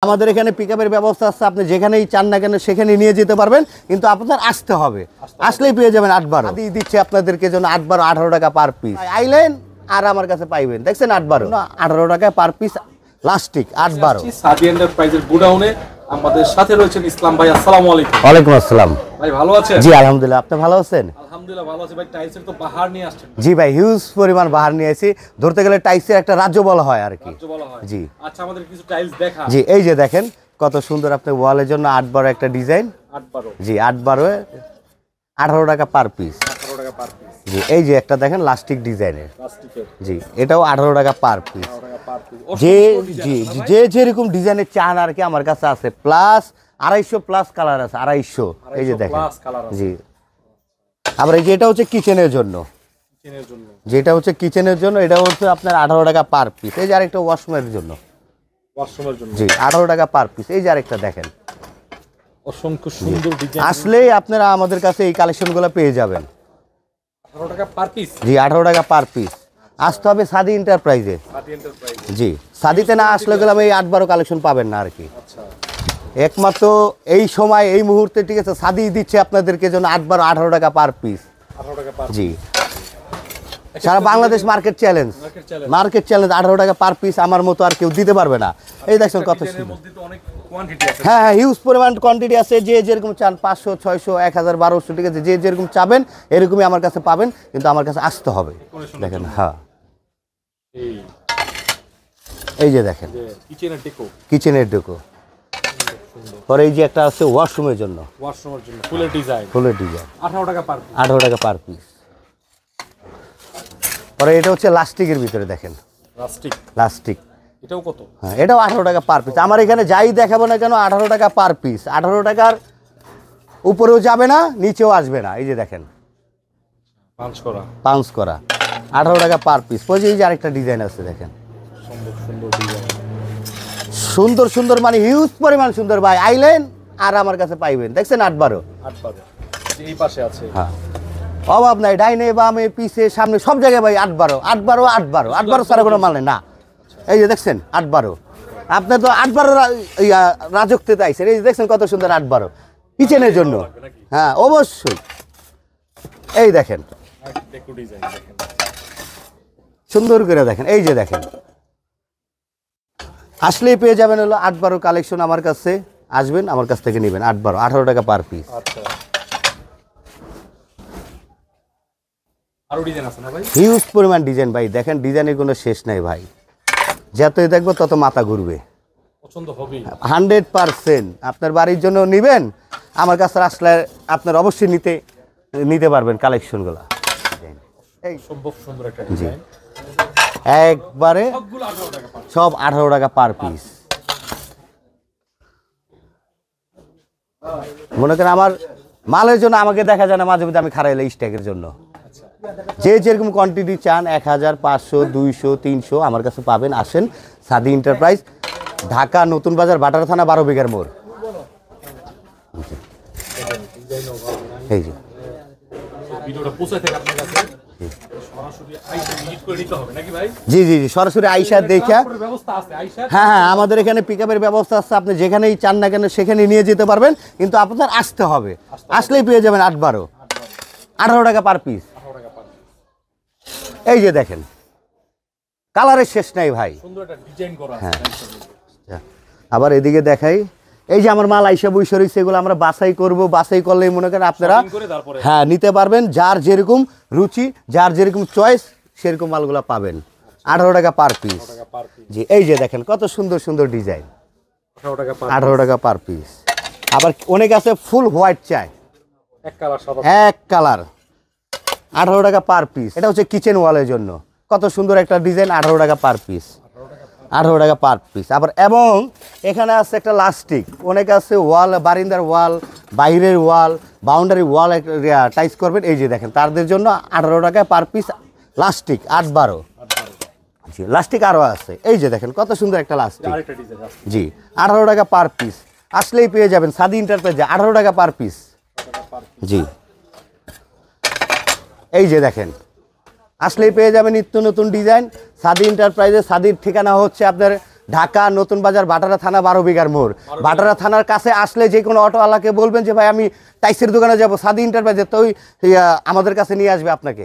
আমাদের এখানে পিকআপের ব্যবস্থা আছে, আপনি যেখানেই চান না কেন সেখানে নিয়ে যেতে পারবেন, কিন্তু আপনার আসতে হবে, আসলেই পেয়ে যাবেন 8-12 দিয়ে দিচ্ছে আপনাদেরকে জন্য 8-12 18 টাকা পার পিস আইলেন আর আমার কাছে পাইবেন। দেখছেন 8-12 18 টাকা পার পিস লাস্টিক 8-12। সাদি এন্টারপ্রাইজের গোডাউনে আমাদের সাথে রয়েছেন ইসলাম ভাই। আসসালামু আলাইকুম। ওয়ালাইকুম আসসালাম ভাই, ভালো আছেন? জি আলহামদুলিল্লাহ, আপনি ভালো আছেন? আলহামদুলিল্লাহ ভালো আছি ভাই। টাইলসের তো বাহার নিয়ে আসছেন। জি ভাই, হিউজ পরিমাণ বাহার নিয়ে এসেছি, ধরতে গেলে টাইলসের একটা রাজ্য বলা হয় আর কি। রাজ্য বলা হয়। জি আচ্ছা, আমাদের কিছু টাইলস দেখা। জি, এই যে দেখেন কত সুন্দর আপনি ওয়ালের জন্য 8-12 একটা ডিজাইন। 8-12 জি 8-12 18 টাকা পার পিস। 18 টাকা পার পিস। জি এই যে একটা দেখেন লাস্টিক ডিজাইনের, প্লাস্টিকের জি এটাও 18 টাকা পার পিস। 18 টাকা পার পিস। যে জি যে যেরকম ডিজাইনের চান আর কি আমার কাছে আছে, প্লাস 250 প্লাস কালার আছে, 250। এই যে দেখেন প্লাস কালার আছে। জি। আবার এই যে এটা হচ্ছে কিচেনের জন্য, কিচেনের জন্য যেটা হচ্ছে কিচেনের জন্য, এটা হচ্ছে আপনার 18 টাকা পার পিস। এই যে আরেকটা ওয়াশরুমের জন্য, ওয়াশরুমের জন্য জি 18 টাকা পার পিস। এই যে আরেকটা দেখেন, অসংখ্য সুন্দর ডিজাইন। আসলেই আপনারা আমাদের কাছে এই কালেকশনগুলো পেয়ে যাবেন। 18 টাকা পার পিস। জি 18 টাকা পার পিস। আসতে হবে সাদি এন্টারপ্রাইজে। সাদি এন্টারপ্রাইজ। জি সাদিতে না আসলে গেলাম এই 8-12 কালেকশন পাবেন না আর কি। আচ্ছা, একমাত্র এই সময় এই মুহূর্তে ঠিক আছে সাদি দিচ্ছে আপনাদেরকে জন্য 8-12 18 টাকা পার পিস। 18 টাকা পার। জি সারা Bangladesh market challenge, market challenge 18 টাকা পার পিস। আমার মতো আর কেউ দিতে পারবে না। এই দেখছেন কত ডিজাইনের সুন্দর। মধ্যে তো অনেক কোয়ান্টিটি আছে। হ্যাঁ হ্যাঁ, হিউজ পরিমাণ কোয়ান্টিটি আছে। যে যেরকম চান 500 600 1000 1200 ঠিক আছে, যে যেরকম চাবেন এরকমই আমার কাছে পাবেন, কিন্তু আমার কাছে আসতে হবে। দেখেন হ্যাঁ, এই যে দেখেন যে কিচেনের ডেকো, কিচেনের ডেকো। পরে এই যে একটা আছে ওয়াশরুমের জন্য, ওয়াশরুমের জন্য ফুলের ডিজাইন। ফুলের ডিজাইন 18 টাকা পার পিস। 18 টাকা পার পিস। পরে এটা হচ্ছে লাস্টিকের ভিতরে দেখেন, প্লাস্টিক। লাস্টিক, এটাও কত? হ্যাঁ এটাও 18 টাকা পার পিস। আমার এখানে যাই দেখাবো না কেন 18 টাকা পার পিস। 18 টাকার উপরেও যাবে না, নিচেও আসবে না। এই যে দেখেন পাঁচ করা, পাঞ্চ করা 18 টাকা পার পিস। ওই যে এই যে আরেকটা ডিজাইন আছে দেখেন, সুন্দর সুন্দর ডিজাইন। সুন্দর সুন্দর মানে হিউজ পরিমাণ সুন্দর ভাই। আইলেন আর আমার কাছে পাইবেন। দেখছেন 8-12 8-12 এই পাশে আছে। হ্যাঁ অভাব নাই, ডাইনে বামে পিছে সামনে সব জায়গায় ভাই 8-12 8-12 8-12 8-12 ছাড়া কোনো মাল নেই না। এই যে দেখছেন 8-12, আপনি তো 8-12 রাজত্বে আইছেন। এই যে দেখছেন কত সুন্দর 8-12 কিচেনের জন্য। হ্যাঁ অবশ্যই, এই দেখেন ডেকো ডিজাইন দেখেন সুন্দর করে দেখেন। এই যে দেখেন আসলেই পেয়ে যাবেন হলো 8-12 কালেকশন। আমার কাছে আসবেন, আমার কাছ থেকে নেবেন 8-12 18 টাকা পার পিস। আচ্ছা, আরো ডিজাইন আছে না ভাই? হিউজ পরিমাণ ডিজাইন ভাই, দেখেন ডিজাইনের কোনো শেষ নাই ভাই। যতই দেখবো তত মাথা ঘুরবে। পছন্দ হবে 100%। আপনার বাড়ির জন্য নেবেন, আমার কাছে আসলে আপনার অবশ্যই নিতে পারবেন কালেকশনগুলো। এই সম্ভব সুন্দর একটা ডিজাইন। একবারে সবগুলো 18 টাকা পার। সব 18 টাকা পার পিস। মনে করেন আমার মালের জন্য আমাকে দেখা যায় না মাঝে মধ্যে, আমি খারাইলে স্ট্যাকের জন্য। যে যেরকম কোয়ান্টিটি চান 1000 500 200 300 আমার কাছে পাবেন। আসেন সাদি এন্টারপ্রাইজ, ঢাকা নতুন বাজার, বাটার থানা, 12 বিঘার মোড়। এই যে ভিডিওটা পৌঁছে থেকে আপনার কাছে সরাসরি আইসা ভিজিট করে নিতে হবে নাকি ভাই? জি জি জি, সরাসরি আইসা দেখা। ব্যবস্থা আছে আইসা? হ্যাঁ হ্যাঁ, আমাদের এখানে পিকআপের ব্যবস্থা আছে, আপনি যেখানেই চান না কেন সেখানে নিয়ে যেতে পারবেন, কিন্তু আপনার আসতে হবে, আসলেই পেয়ে যাবেন 8-12 18 টাকা পার পিস। 18 টাকা পার। এই যে দেখেন কালারের শেষ নাই ভাই। সুন্দর একটা ডিজাইন করা আছে। হ্যাঁ আবার এদিকে দেখাই, এই যে আমার মাল আইসা বইসা রয়েছে, এগুলো আমরা বাছাই করব। বাছাই করলেই মনে করেন আপনারা হ্যাঁ নিতে পারবেন। যার যেরকম রুচি, যার যেরকম চয়েস, সেরকম মালগুলো পাবেন। 18 টাকা পার পিস। জি এই যে দেখেন কত সুন্দর সুন্দর ডিজাইন, 18 টাকা পার। 18 টাকা পার পিস। আবার অনেক আছে ফুল হোয়াইট চাই, এক কালার সাদা, এক কালার 18 টাকা পার পিস। এটা হচ্ছে কিচেন ওয়ালের জন্য, কত সুন্দর একটা ডিজাইন 18 টাকা পার পিস। 18 টাকা পার পিস। আবার এবং এখানে আছে একটা লাস্টিক, অনেক আছে ওয়াল, বারিন্দার ওয়াল, বাইরের ওয়াল, বাউন্ডারি ওয়াল টাইস করবেন। এই যে দেখেন তাদের জন্য 18 টাকা পার পিস লাস্টিক 8-12। জি লাস্টিক আরও আছে। এই যে দেখেন কত সুন্দর একটা লাস্টিক, আরেকটা ডিজাইন আছে। জি 18 টাকা পার পিস। আসলেই পেয়ে যাবেন সাদি এন্টারপ্রাইজে 18 টাকা পার পিস। জি এই যে দেখেন আসলেই পেয়ে যাবেন নিত্য নতুন ডিজাইন সাদি এন্টারপ্রাইজে। সাদির ঠিকানা হচ্ছে আপনার ঢাকা নতুন বাজার বাটারা থানা 12 বিঘার মোড়। বাটারা থানার কাছে আসলে যে কোনো অটোওয়ালাকে বলবেন যে ভাই আমি টাইসের দোকানে যাবো, সাদি ইন্টারপ্রাইজে, তো আমাদের কাছে নিয়ে আসবে আপনাকে।